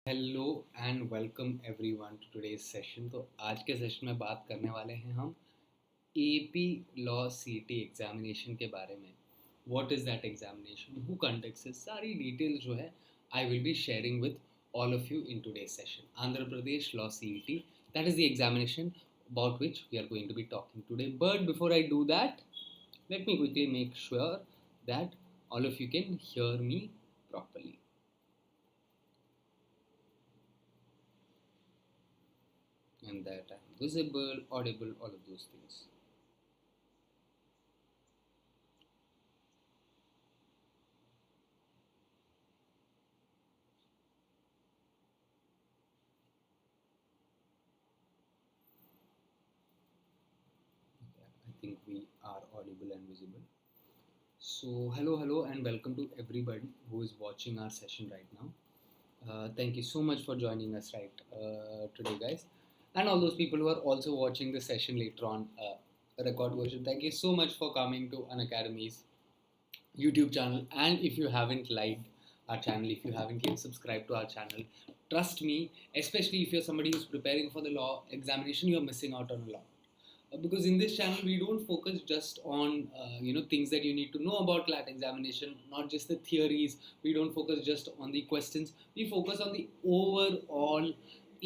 Hello and welcome everyone to today's session. तो आज के सेशन में बात करने वाले हैं हम एपी लॉ सीटी एग्जामिनेशन के बारे में। What is that examination, who conducts it, सारी डिटेल्स जो है I will be sharing with all of you in today's session. Andhra Pradesh law CET, that is the examination about which we are going to be talking today. But before I do that, let me quickly make sure that all of you can hear me properly. And that I'm visible, audible, all of those things. I think we are audible and visible. So hello and welcome to everybody who is watching our session right now. Thank you so much for joining us today, guys, and all those people who are also watching the session later on, record version. Thank you so much for coming to Unacademy's YouTube channel. And if you haven't liked our channel, if you haven't yet subscribed to our channel, trust me, especially if you're somebody who's preparing for the law examination, you're missing out on a lot. Because in this channel we don't focus just on things that you need to know about CLAT examination, not just the theories. We don't focus just on the questions. We focus on the overall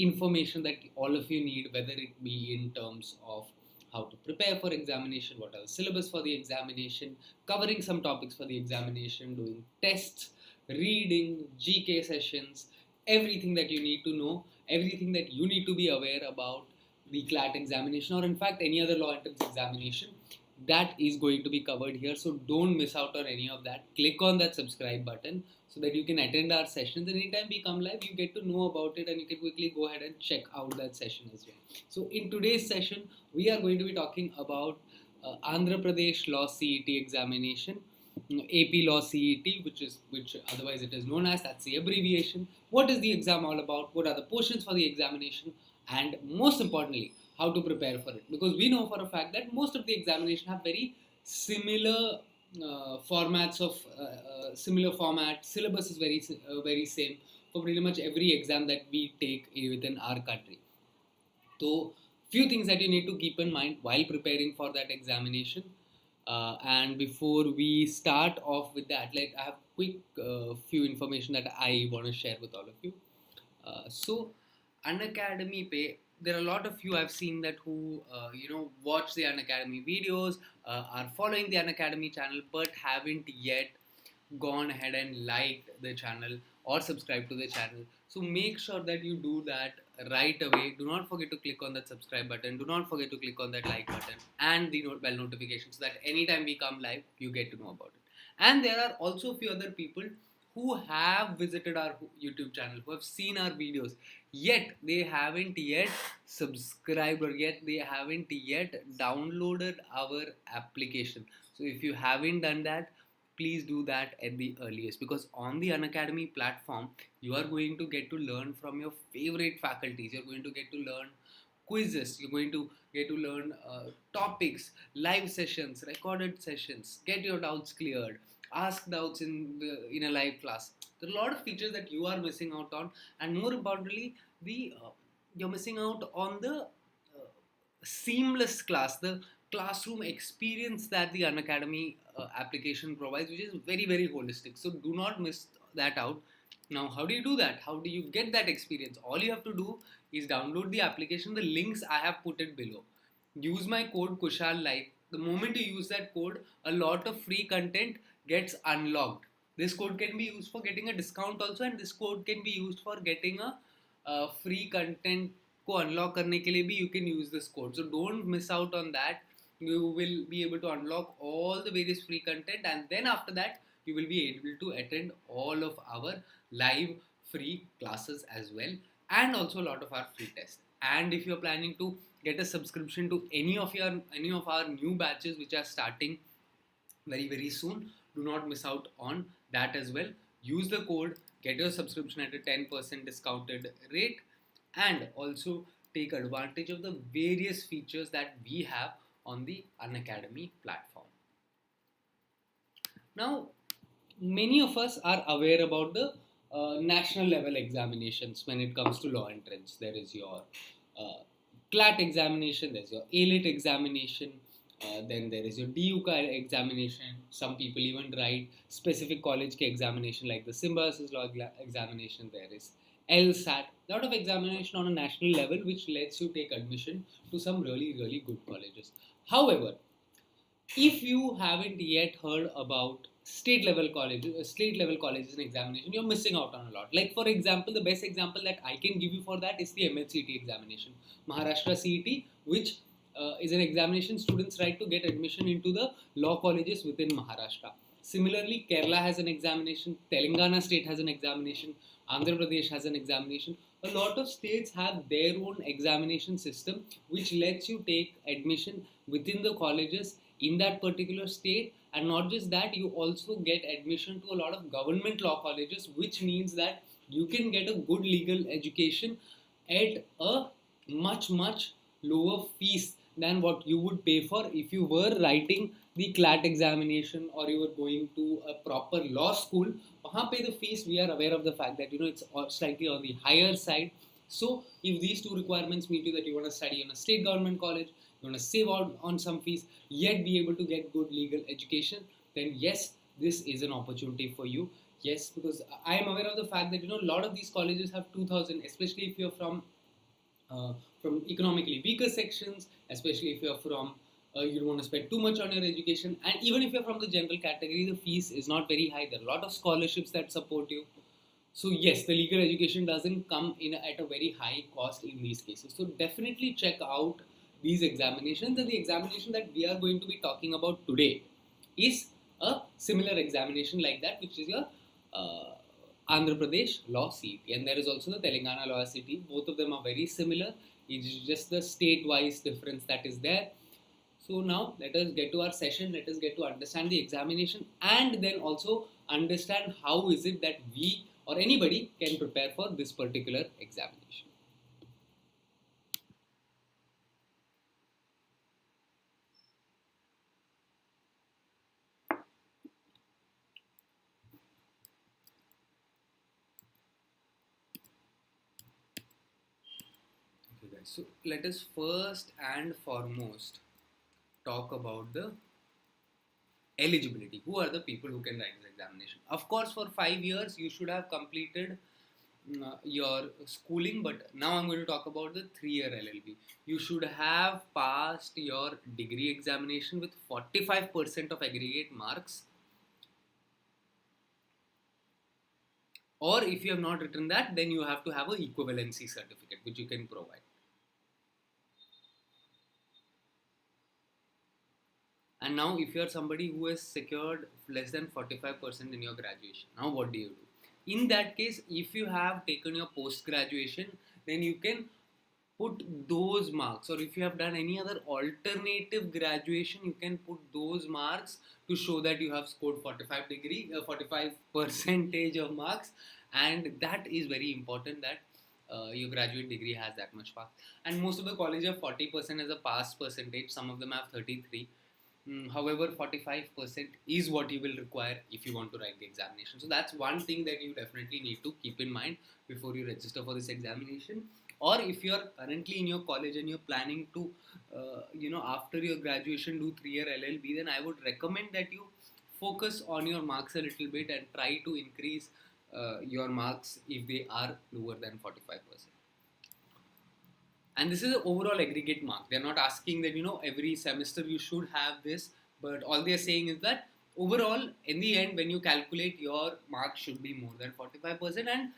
information that all of you need, whether it be in terms of how to prepare for examination, what are the syllabus for the examination, covering some topics for the examination, doing tests, reading, GK sessions, everything that you need to know, everything that you need to be aware about the CLAT examination, or in fact any other law entrance examination, that is going to be covered here. So don't miss out on any of that. Click on that subscribe button so that you can attend our sessions. Anytime we come live, you get to know about it and you can quickly go ahead and check out that session as well. So in today's session, we are going to be talking about Andhra Pradesh Law CET examination, AP Law CET, which otherwise it is known as, that's the abbreviation. What is the exam all about? What are the portions for the examination? And most importantly, how to prepare for it, because we know for a fact that most of the examination have very similar formats of similar format. Syllabus is very same for pretty much every exam that we take within our country. So few things that you need to keep in mind while preparing for that examination. And before we start off with that, like I have quick few information that I want to share with all of you. So Unacademy pay, there are a lot of you I've seen that who watch the Unacademy videos, are following the Unacademy channel, but haven't yet gone ahead and liked the channel or subscribe to the channel. So make sure that you do that right away. Do not forget to click on that subscribe button. Do not forget to click on that like button and the bell notification, so that anytime we come live, you get to know about it. And there are also a few other people who have visited our YouTube channel, who have seen our videos, yet they haven't yet subscribed, or yet they haven't yet downloaded our application. So if you haven't done that, please do that at the earliest, because on the Unacademy platform, you are going to get to learn from your favorite faculties. You're going to get to learn quizzes. You're going to get to learn topics, live sessions, recorded sessions, get your doubts cleared, ask doubts in a live class. There are a lot of features that you are missing out on, and more importantly, you're missing out on the seamless class, the classroom experience that the Unacademy application provides, which is very holistic. So do not miss that out. Now, how do you do that? How do you get that experience? All you have to do is download the application. The links I have put it below. Use my code KUSHAL Live. The moment you use that code, a lot of free content gets unlocked. This code can be used for getting a discount also, and this code can be used for getting a free content को unlock करने के लिए भी you can use this code. So don't miss out on that. You will be able to unlock all the various free content, and then after that you will be able to attend all of our live free classes as well, and also a lot of our free tests. And if you're planning to get a subscription to any of our new batches which are starting very soon, do not miss out on that as well. Use the code, get your subscription at a 10% discounted rate, and also take advantage of the various features that we have on the Unacademy platform. Now, many of us are aware about the national level examinations when it comes to law entrance. There is your uh, CLAT examination, there's your AILET examination, then there is your DUCA examination. Some people even write specific college ke examination like the Symbiosis Law examination. There is LSAT, lot of examination on a national level which lets you take admission to some really, really good colleges. However, if you haven't yet heard about state level colleges and examination, you're missing out on a lot. Like for example, the best example that I can give you for that is the MHCT examination, Maharashtra CET, which is an examination students write to get admission into the law colleges within Maharashtra. Similarly, Kerala has an examination, Telangana state has an examination, Andhra Pradesh has an examination. A lot of states have their own examination system which lets you take admission within the colleges in that particular state. And not just that, you also get admission to a lot of government law colleges, which means that you can get a good legal education at a much lower fees than what you would pay for if you were writing the CLAT examination or you were going to a proper law school. Wahan pe the fees, we are aware of the fact that it's slightly on the higher side. So if these two requirements meet you, that you want to study in a state government college, you want to save out on some fees, yet be able to get good legal education, then yes, this is an opportunity for you. Yes, because I am aware of the fact that a lot of these colleges have 2000, especially if you're from economically weaker sections, especially if you're from you don't want to spend too much on your education, and even if you're from the general category, the fees is not very high. There are a lot of scholarships that support you. So yes, the legal education doesn't come in at a very high cost in these cases. So definitely check out these examinations. And the examination that we are going to be talking about today is a similar examination like that, which is your uh, Andhra Pradesh Law CET, and there is also the Telangana Law CET. Both of them are very similar. It's just the state-wise difference that is there. So now let us get to our session. Let us get to understand the examination and then also understand how is it that we or anybody can prepare for this particular examination. Okay guys, so let us first and foremost talk about the eligibility. Who are the people who can write this examination? Of course, for 5 years you should have completed your schooling, but now I'm going to talk about the 3-year LLB. You should have passed your degree examination with 45% of aggregate marks, or if you have not written that, then you have to have an equivalency certificate which you can provide. And now if you are somebody who has secured less than 45% in your graduation, now what do you do? In that case, if you have taken your post graduation, then you can put those marks, or if you have done any other alternative graduation, you can put those marks to show that you have scored 45 percentage of marks. And that is very important, that your graduate degree has that much pass. And most of the college have 40% as a pass percentage, some of them have 33. However, 45% is what you will require if you want to write the examination. So that's one thing that you definitely need to keep in mind before you register for this examination. Or if you're currently in your college and you're planning to, after your graduation do 3-year LLB, then I would recommend that you focus on your marks a little bit and try to increase your marks if they are lower than 45%. And this is the overall aggregate mark. They're not asking that every semester you should have this, but all they're saying is that overall in the end when you calculate, your mark should be more than 45%. And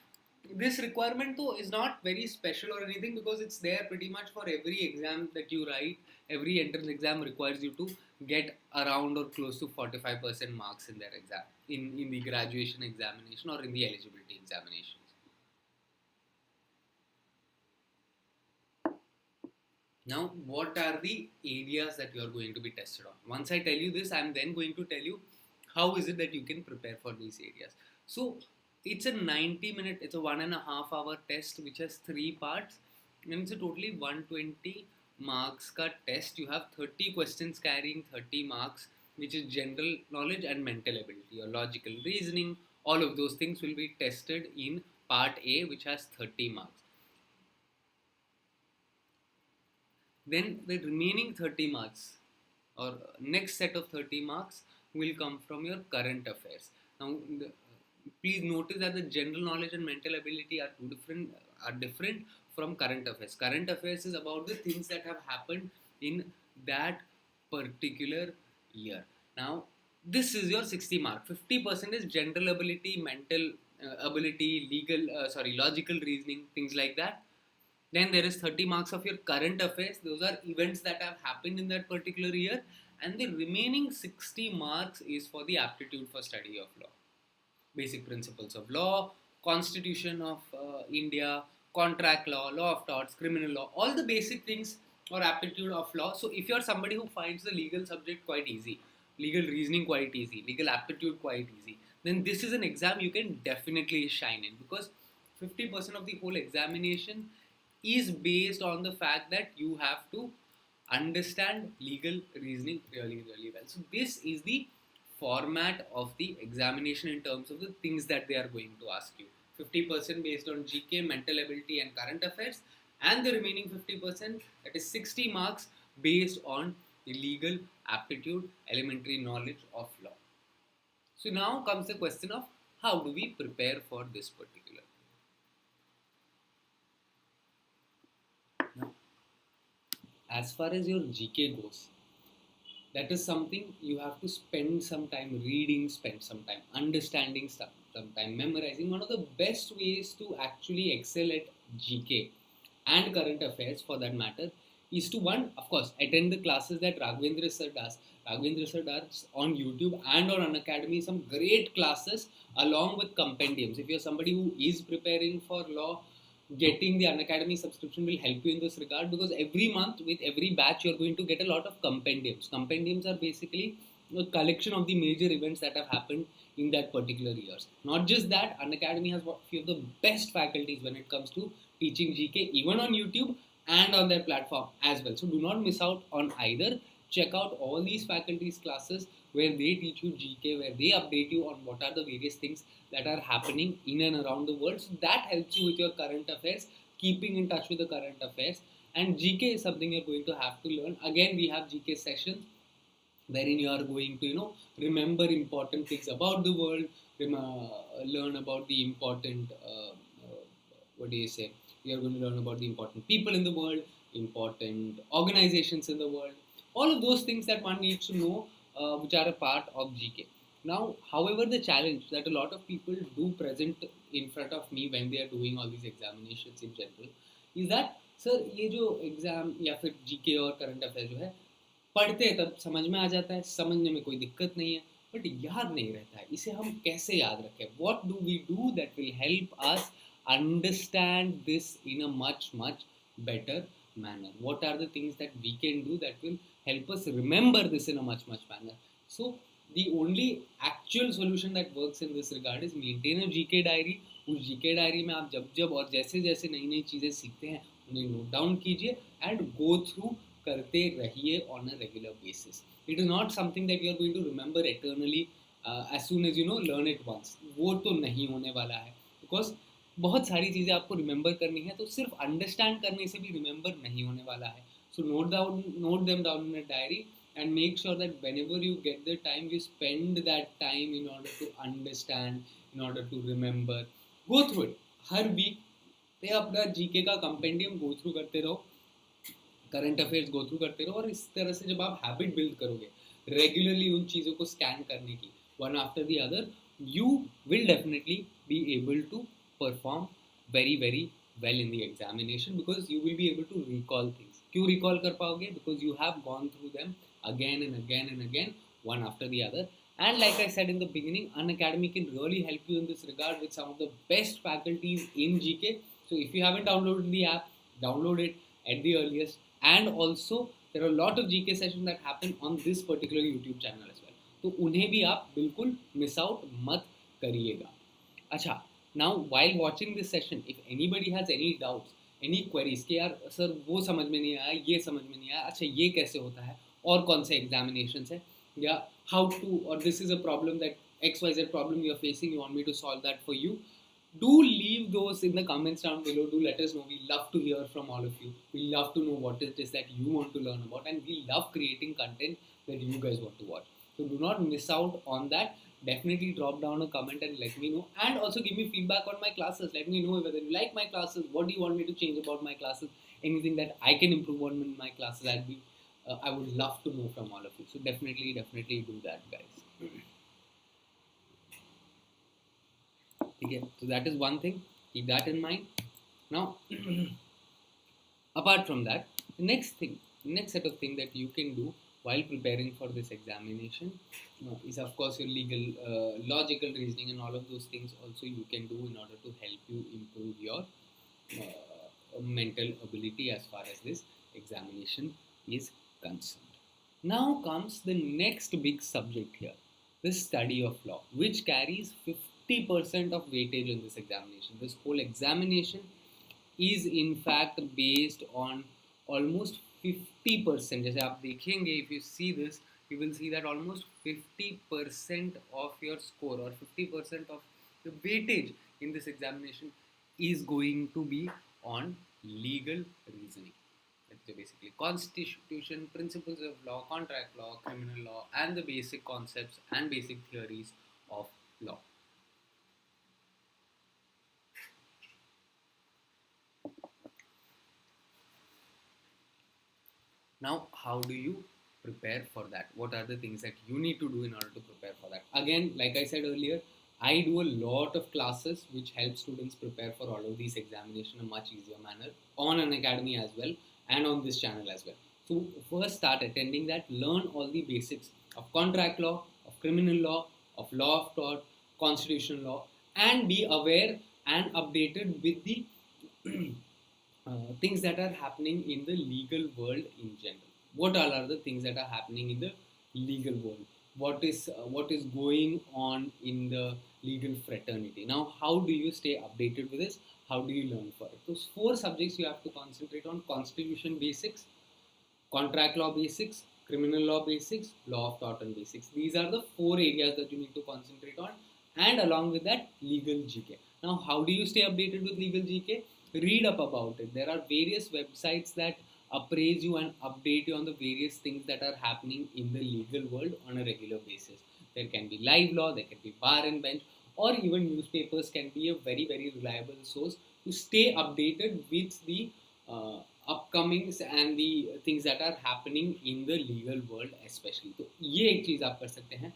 this requirement though is not very special or anything, because it's there pretty much for every exam that you write. Every entrance exam requires you to get around or close to 45% marks in their exam, in the graduation examination or in the eligibility examination. Now, what are the areas that you are going to be tested on? Once I tell you this, I am then going to tell you how is it that you can prepare for these areas. So, it's a 90-minute, it's a 1.5-hour test which has 3 parts, and it's a totally 120 marks ka test. You have 30 questions carrying 30 marks, which is general knowledge and mental ability, your logical reasoning, All of those things will be tested in part A, which has 30 marks. Then the remaining 30 marks or next set of 30 marks will come from your current affairs. Now please notice that the general knowledge and mental ability are different from current affairs. Current affairs is about the things that have happened in that particular year. Now this is your 60 mark. 50% is general ability, mental ability, logical reasoning, things like that. Then there is 30 marks of your current affairs. Those are events that have happened in that particular year. And the remaining 60 marks is for the aptitude for study of law. Basic principles of law, Constitution of India, contract law, law of torts, criminal law, all the basic things or aptitude of law. So if you're somebody who finds the legal subject quite easy, legal reasoning quite easy, legal aptitude quite easy, then this is an exam you can definitely shine in, because 50% of the whole examination is based on the fact that you have to understand legal reasoning really, really well. So this is the format of the examination in terms of the things that they are going to ask you. 50% based on GK, mental ability and current affairs, and the remaining 50%, that is 60 marks, based on the legal aptitude, elementary knowledge of law. So now comes the question of how do we prepare for this particular. Now, as far as your GK goes, that is something you have to spend some time reading, spend some time understanding, some time memorizing. One of the best ways to actually excel at GK and current affairs for that matter is to, one, of course, attend the classes that Raghavendra sir does. Raghavendra sir does on YouTube and on Unacademy some great classes along with compendiums. If you're somebody who is preparing for law, getting the Unacademy subscription will help you in this regard, because every month with every batch you're going to get a lot of compendiums. Compendiums are basically a collection of the major events that have happened in that particular years. Not just that, Unacademy has a few of the best faculties when it comes to teaching GK, even on YouTube and on their platform as well. So do not miss out on either. Check out all these faculties classes where they teach you GK, where they update you on what are the various things that are happening in and around the world. So that helps you with your current affairs, keeping in touch with the current affairs. And GK is something you're going to have to learn. Again, we have GK sessions wherein you are going to, remember important things about the world, learn about the important, you are going to learn about the important people in the world, important organizations in the world, all of those things that one needs to know, which are a part of GK. Now, however, the challenge that a lot of people do present in front of me when they are doing all these examinations in general is that, sir, ये जो exam या फिर GK और current affair जो है, पढ़ते हैं तब समझ में आ जाता है, समझने में कोई दिक्कत नहीं है, बट याद नहीं रहता है. इसे हम कैसे याद रखें? What do we do that will help us understand this in a much better manner? What are the things that we can do that will help us remember this in a much manner? So the only actual solution that works in this regard is maintain a GK diary. उस GK diary में आप जब और जैसे जैसे नई चीज़ें सीखते हैं उन्हें नोट डाउन कीजिए एंड गो थ्रू करते रहिए on a regular basis. It is not something that you are going to remember eternally as soon as learn it once. वो तो नहीं होने वाला है, बिकॉज बहुत सारी चीज़ें आपको रिमेंबर करनी है, तो सिर्फ अंडरस्टैंड करने से भी रिमेंबर नहीं होने वाला है. So note them down in a diary and make sure that whenever you get the time, you spend that time in order to understand, in order to remember. Go through it. हर week पे अपना GK का compendium गो through करते रहो, current affairs गो through करते रहो, और इस तरह से जब आप हैबिट बिल्ड करोगे रेगुलरली उन चीज़ों को स्कैन करने की one after the other, you will definitely be able to perform very well in the examination, because you will be able to recall things. क्यों recall कर पाओगे? Because you have gone through them again and again, one after the other. And like I said in the beginning, Unacademy can really help you in this regard with some of the best faculties in GK. So if you haven't downloaded the app, download it at the earliest. And also there are a lot of GK sessions that happen on this particular YouTube channel as well. तो उन्हें भी आप बिल्कुल miss out मत करिएगा. अच्छा, now while watching this session, if anybody has any doubts, any queries कि यार सर वो समझ में नहीं आया, ये समझ में नहीं आया, अच्छा ये कैसे होता है, और कौन से एग्जामिनेशंस है, या हाउ टू, और this is a problem that XYZ problem you're facing, you want me to solve that for you, do leave those in the comments down below. Do let us know. We love to hear from all of you. We love to know what it is that you want to learn about, and we love creating content that you guys want to watch. So do not miss out on that. Definitely drop down a comment and let me know, and also give me feedback on my classes. Let me know whether you like my classes, what do you want me to change about my classes, anything that I can improve on in my classes. I would love to know from all of you. So definitely do that, guys. Okay, so that is one thing. Keep that in mind. Now, apart from that, the next set of things that you can do while preparing for this examination is, of course, your legal, logical reasoning, and all of those things. Also, you can do in order to help you improve your mental ability as far as this examination is concerned. Now comes the next big subject here, the study of law, which carries 50% of weightage in this examination. This whole examination is in fact based on almost 50%. जैसे आप देखेंगे, if you see this, you will see that almost 50% of your score or 50% of the weightage in this examination is going to be on legal reasoning. So basically constitution, principles of law, contract law, criminal law, and the basic concepts and basic theories of law. Now, how do you prepare for that? What are the things that you need to do in order to prepare for that? Again, like I said earlier, I do a lot of classes which help students prepare for all of these examinations in a much easier manner on Unacademy as well and on this channel as well. So first start attending that, learn all the basics of contract law, of criminal law, of law of tort, constitutional law, and be aware and updated with the things that are happening in the legal world in general. What all are the things that are happening in the legal world? What is going on in the legal fraternity? Now, how do you stay updated with this? How do you learn for it? Those 4 subjects you have to concentrate on: constitution basics, contract law basics, criminal law basics, law of tort and basics. These are the 4 areas that you need to concentrate on, and along with that, legal GK. Now, how do you stay updated with legal GK? Read up about it. There are various websites that appraise you and update you on the various things that are happening in the legal world on a regular basis. There can be live law, there can be bar and bench, or even newspapers can be a very, very reliable source to stay updated with the upcomings and the things that are happening in the legal world especially. So ये एक चीज़ आप कर सकते हैं.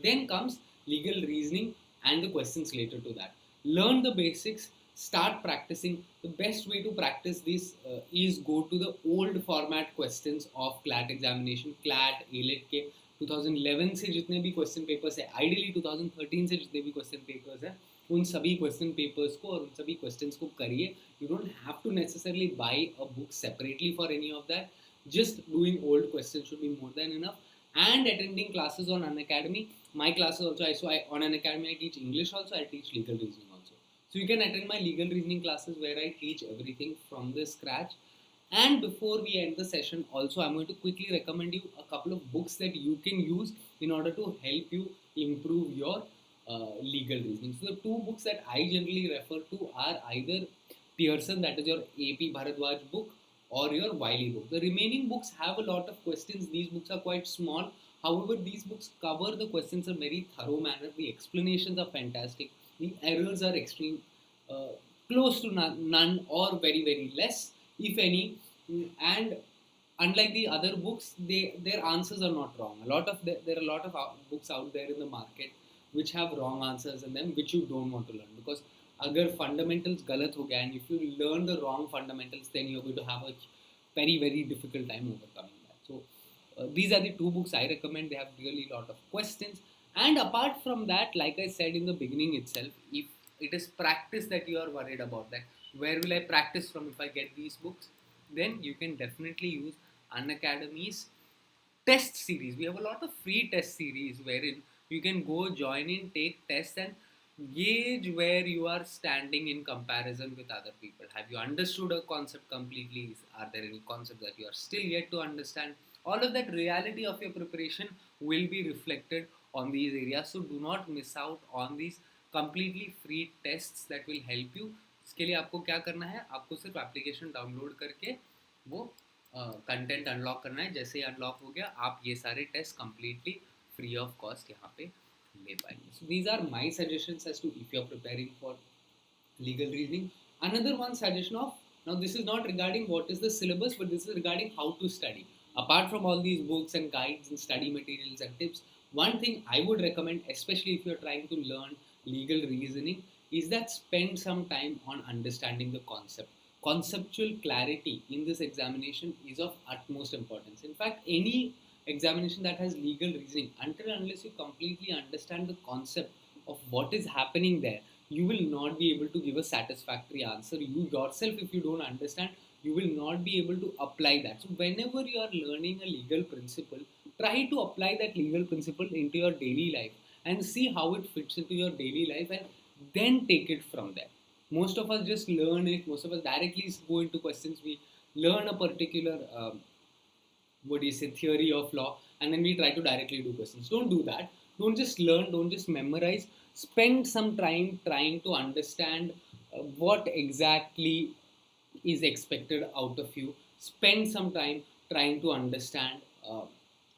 Then comes legal reasoning and the questions related to that. Learn the basics. Start practicing. The best way to practice this is go to the old format questions of CLAT examination. CLAT, AILET के 2011 से जितने भी question papers है, ideally 2013 से जितने भी question papers है, उन सभी क्वेश्चन पेपर्स को और उन सभी क्वेश्चंस को करिए. You don't have to necessarily buy a book separately for any of that. Just doing old questions should be more than enough. And attending classes on Unacademy. My classes also, on Unacademy I teach English also, I teach legal reasoning also. So you can attend my legal reasoning classes where I teach everything from the scratch. And before we end the session also, I'm going to quickly recommend you a couple of books that you can use in order to help you improve your legal reasoning. So the 2 books that I generally refer to are either Pearson, that is your AP Bharadwaj book, or your Wiley book. The remaining books have a lot of questions. These books are quite small. However, these books cover the questions in a very thorough manner. The explanations are fantastic. The errors are extreme, close to none or very, very less, if any. And unlike the other books, their answers are not wrong. There are a lot of books out there in the market which have wrong answers in them, which you don't want to learn, because अगर fundamentals गलत हो गया, and if you learn the wrong fundamentals, then you're going to have a very, very difficult time overcoming that. So these are the 2 books I recommend. They have really a lot of questions. And apart from that, like I said in the beginning itself, if it is practice that you are worried about, that where will I practice from if I get these books, then you can definitely use Unacademy's test series. We have a lot of free test series wherein you can go join in, take tests, and gauge where you are standing in comparison with other people. Have you understood a concept completely? Are there any concepts that you are still yet to understand? All of that reality of your preparation will be reflected on these areas. So do not miss out on these completely free tests that will help you. इसके लिए आपको क्या करना है, आपको सिर्फ application download करके वो कंटेंट अनलॉक करना है. जैसे ही अनलॉक हो गया आप ये सारे test completely free of cost यहाँ पे ले पाएंगे. So these are my suggestions as to if you are preparing for legal reasoning. Another one suggestion of, now this is not regarding what is the syllabus, but this is regarding how to study. Apart from all these books and guides and study materials and tips, one thing I would recommend, especially if you're trying to learn legal reasoning, is that spend some time on understanding the concept. Conceptual clarity in this examination is of utmost importance. In fact, any examination that has legal reasoning, until unless you completely understand the concept of what is happening there, you will not be able to give a satisfactory answer. You yourself, if you don't understand, you will not be able to apply that. So whenever you are learning a legal principle, try to apply that legal principle into your daily life and see how it fits into your daily life, and then take it from there. Most of us just learn it. Most of us directly go into questions. We learn a particular theory of law, and then we try to directly do questions. Don't do that. Don't just learn, don't just memorize. Spend some time trying to understand what exactly is expected out of you. Spend some time trying to understand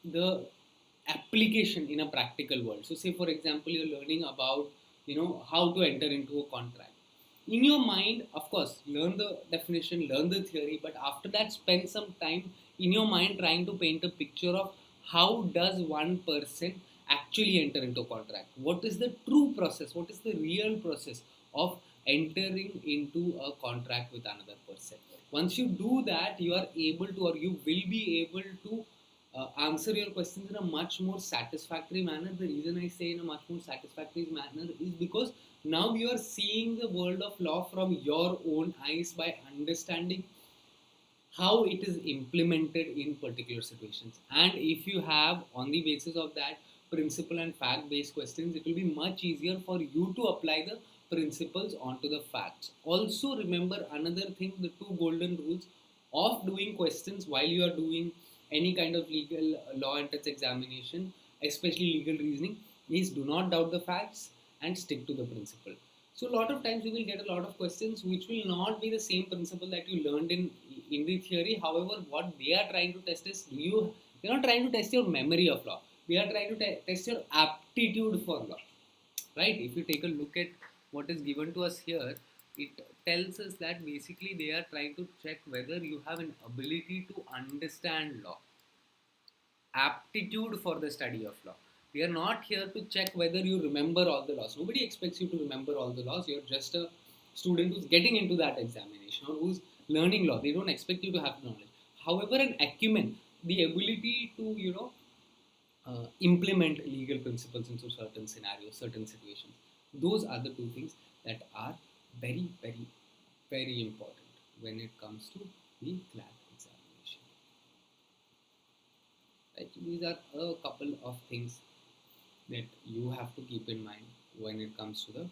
the application in a practical world. So say for example you're learning about how to enter into a contract. In your mind, of course, learn the definition, learn the theory, but after that spend some time in your mind trying to paint a picture of how does one person actually enter into a contract. What is the true process? What is the real process of entering into a contract with another person? Once you do that, you are able to, or you will be able to answer your questions in a much more satisfactory manner. The reason I say in a much more satisfactory manner is because now you are seeing the world of law from your own eyes by understanding how it is implemented in particular situations. And if you have, on the basis of that, principle and fact based questions, it will be much easier for you to apply the principles onto the facts. Also remember another thing, the two golden rules of doing questions while you are doing any kind of legal law entrance examination, especially legal reasoning, is do not doubt the facts and stick to the principle. So a lot of times you will get a lot of questions which will not be the same principle that you learned in the theory. However, what they are trying to test is, they're not trying to test your memory of law. They are trying to test your aptitude for law, right? If you take a look at what is given to us here, it tells us that basically they are trying to check whether you have an ability to understand law, aptitude for the study of law. We are not here to check whether you remember all the laws. Nobody expects you to remember all the laws. You're just a student who's getting into that examination or who's learning law. They don't expect you to have knowledge. However, an acumen, the ability to, implement legal principles into certain scenarios, certain situations, those are the two things that are very, very, very important when it comes to the CLAT examination. Right? So these are a couple of things that you have to keep in mind when it comes to the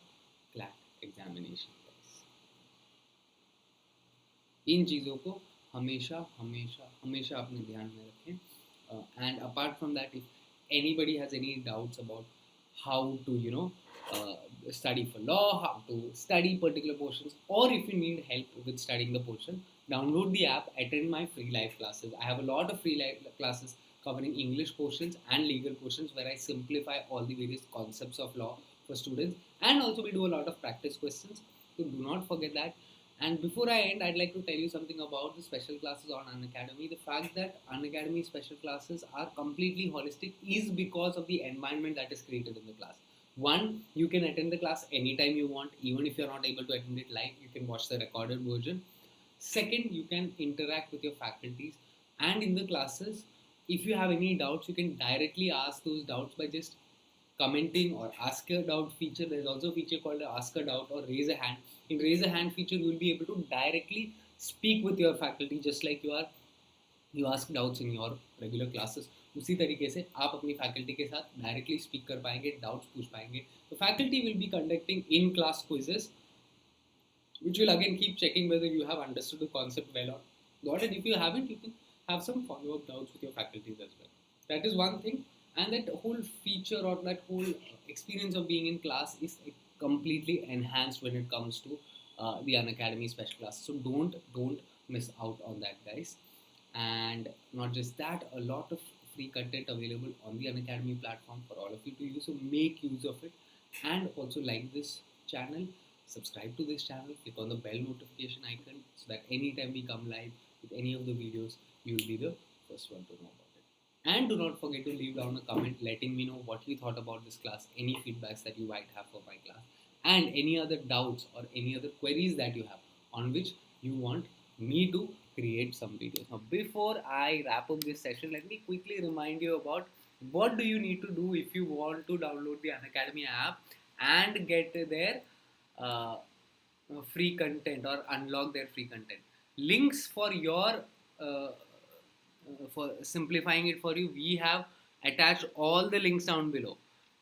CLAT examination. इन चीज़ों को हमेशा हमेशा हमेशा अपने ध्यान में रखें. And apart from that, if anybody has any doubts about how to study for law, how to study particular portions, or if you need help with studying the portion, download the app, attend my free live classes. I have a lot of free live classes covering English portions and legal portions where I simplify all the various concepts of law for students, and also we do a lot of practice questions, so do not forget that. And before I end, I'd like to tell you something about the special classes on Unacademy. The fact that Unacademy special classes are completely holistic is because of the environment that is created in the class. One, you can attend the class anytime you want, even if you're not able to attend it live, you can watch the recorded version. Second, you can interact with your faculties, and in the classes, if you have any doubts, you can directly ask those doubts by just commenting or ask a doubt feature. There is also a feature called ask a doubt or raise a hand. In raise a hand feature, you will be able to directly speak with your faculty just like you ask doubts in your regular classes. उसी तरीके से आप अपनी faculty के साथ directly speak कर पाएंगे, doubts पूछ पाएंगे. The faculty will be conducting in-class quizzes, which will again keep checking whether you have understood the concept well or not. And if you haven't, you can have some follow-up doubts with your faculties as well. That is one thing. and that whole feature or that whole experience of being in class is completely enhanced when it comes to the Unacademy special class. So don't miss out on that, guys. And not just that, a lot of free content available on the Unacademy platform for all of you to use. So make use of it, and also like this channel, subscribe to this channel, click on the bell notification icon so that anytime we come live with any of the videos, you will be the first one to know about it. And do not forget to leave down a comment letting me know what you thought about this class, any feedbacks that you might have for my class, and any other doubts or any other queries that you have on which you want me to create some videos. Now, before I wrap up this session, let me quickly remind you about what do you need to do if you want to download the Unacademy app and get their uh, free content or unlock their free content. Links for your for simplifying it for you, we have attached all the links down below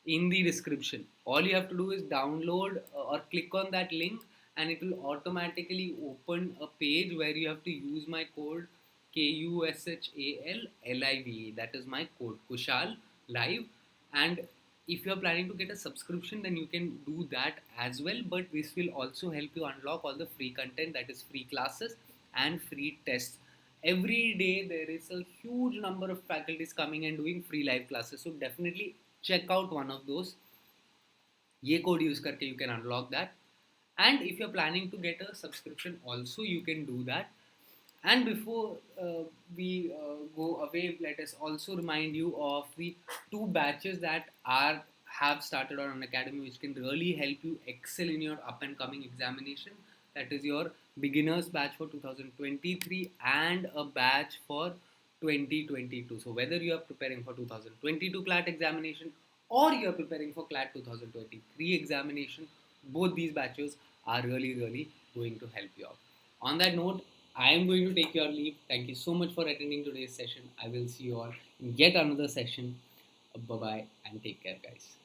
in the description. All you have to do is download or click on that link, and it will automatically open a page where you have to use my code KUSHAL That is my code, Kushal Live. And if you are planning to get a subscription, then you can do that as well. But this will also help you unlock all the free content, that is free classes and free tests. Every day there is a huge number of faculties coming and doing free live classes. So definitely check out one of those. ये code use करके you can unlock that. And if you're planning to get a subscription also, you can do that. And before we go away, let us also remind you of the two batches that have started on Unacademy, which can really help you excel in your up and coming examination. That is your beginners batch for 2023 and a batch for 2022. So whether you are preparing for 2022 CLAT examination or you are preparing for CLAT 2023 examination, both these batches are really going to help you out. On that note, I am going to take your leave. Thank you so much for attending today's session. I will see you all in yet another session. Bye bye and take care, guys.